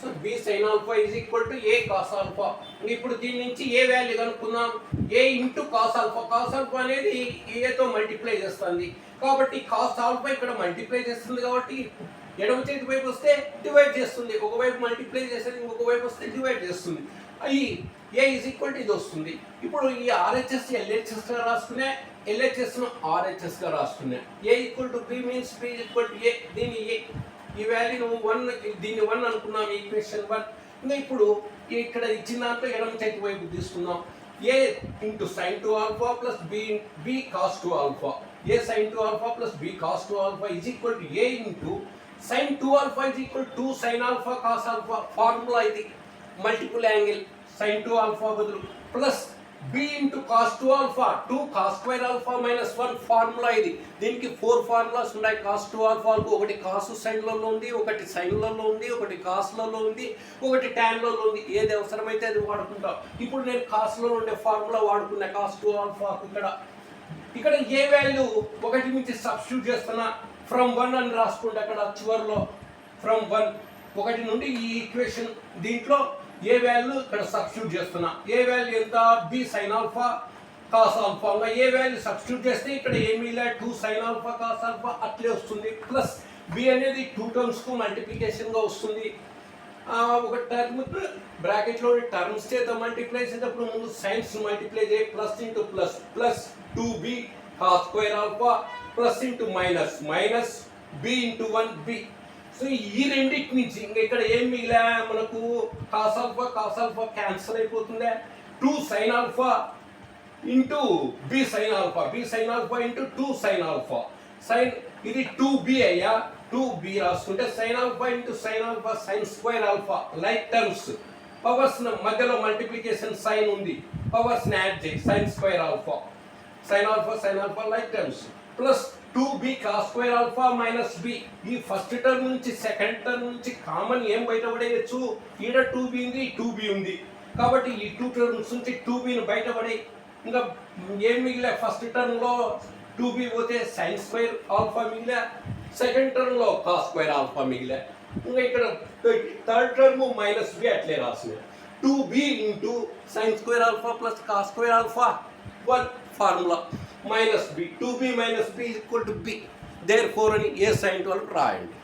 So B sine alpha is equal to A cos alpha. ఇప్పుడు దీని నుంచి A value కనుక్కుందాం, A into cos alpha. Cos alpha అనేది ఏతో మల్టిప్లై చేస్తుంది కాబట్టి కాస్ ఆల్ఫా ఇక్కడ మల్టిప్లై చేస్తుంది కాబట్టి ఎడమ చేతి వైపు వస్తే డివైడ్ చేస్తుంది, ఒకవైపు మల్టిప్లై చేసేది ఇంకొక వైపు వస్తే డివైడ్ చేస్తుంది. అవి ఏ ఈజ్ ఈక్వల్ టు ఇది వస్తుంది. ఇప్పుడు ఈ ఆర్హెచ్ఎస్ ఎల్హెచ్ఎస్గా రాసుకునే, ఎల్హెచ్ఎస్ను ఆర్హెచ్ఎస్గా రాసుకునే. A equal to B means B equal to A. దీన్ని ఏ ఈ వాల్యూను 1, దీన్ని 1 అనుకున్నాం ఈక్వేషన్ 1. ఇంకా ఇప్పుడు ఇక్కడ ఇచ్చిన దాంట్లో ఎడమ చేతి వైపు తీసుకుందాం. A into sine two alpha plus B cos two alpha. A sine two alpha plus B cos two alpha is equal to A into sine 2 alpha is equal to sine alpha cos alpha. Formula ఇది, multiple angle sine 2 alpha బదులు plus B into cos 2 alpha 2 cos square alpha minus 1. Formula ఇది. దీనికి 4 formulas ఉన్నాయి. Cos 2 ఆల్ఫాకు ఒకటి కాసు సైన్లలో ఉంది, ఒకటి సైన్లలో ఉంది, ఒకటి కాస్లలో ఉంది, ఒకటి ట్యాన్లలో ఉంది. ఏది అవసరమైతే అది వాడుకుంటాం. ఇప్పుడు నేను కాస్లో ఉండే ఫార్ములా వాడుకున్నా కాస్ 2 ఆల్ఫాకు. ఇక్కడ ఏ వాల్యూ ఒకటి నుంచి సబ్స్టిట్యూట్ చేస్తున్నా, ఫ్రమ్ 1 అని రాసుకుంటే అక్కడ చివరిలో ఫ్రమ్ 1 ఒకటి నుండి ఈ ఈక్వేషన్ దీంట్లో ఏ వాల్యూ ఇక్కడ సబ్స్టిట్యూట్ చేస్తున్నా. ఏ వాల్యూ ఎంత, B sine alpha cos alpha. A value substitute చేస్తే ఇక్కడ ఏమీ లే 2 సైన్ ఆల్ఫా కాస్ ఆల్ఫా అట్లే వస్తుంది. ప్లస్ బి అనేది 2 టర్మ్స్కు మల్టిప్లికేషన్గా వస్తుంది. ఒక టర్మ్ బ్రాకెట్లో టర్మ్స్ చేత మల్టిప్లై చేసేటప్పుడు ముందు సైన్స్ మల్టిప్లై చేయి. Plus into plus plus 2b cos square alpha plus into minus minus B into 1b. So ఈ రెండింటి నుంచి ఇంకా ఇక్కడ ఏం మిగిలా మనకు, కాస్ ఆల్ఫా క్యాన్సిల్ అయిపోతుందే. 2 sine alpha into B sine alpha into 2 sine alpha. Sine ఇది 2b అయ్యా, 2b రాసుకుంటే sine alpha into sine alpha sine square alpha. Like terms powers మధ్యలో మల్టిప్లికేషన్ సైన్ ఉంది, పవర్స్ యాడ్ చేయి. Sign square alpha sine alpha like terms plus 2b cos square alpha minus B. ఈ first term నుంచి second term నుంచి common ఏం బయటపడేయచ్చు, ఈడ 2b ఉంది, 2b ఉంది కాబట్టి ఈ 2 టర్మ్స్ నుంచి 2bని బయటపడే. ఇంకా ఏం మిగిలే, ఫస్ట్ టర్మ్లో 2b పోతే సైన్ స్క్వేర్ ఆల్ఫా మిగిలే, సెకండ్ టర్మ్లో కాస్ స్క్వేర్ ఆల్ఫా మిగిలే. ఇంకా ఇక్కడ థర్డ్ టర్మ్ మైనస్ బి అట్లే రాసిన. 2b into sine square alpha plus cos square alpha 1 formula minus B. 2b minus B equal to B. Therefore అని ఏ sign 12 రాయండి.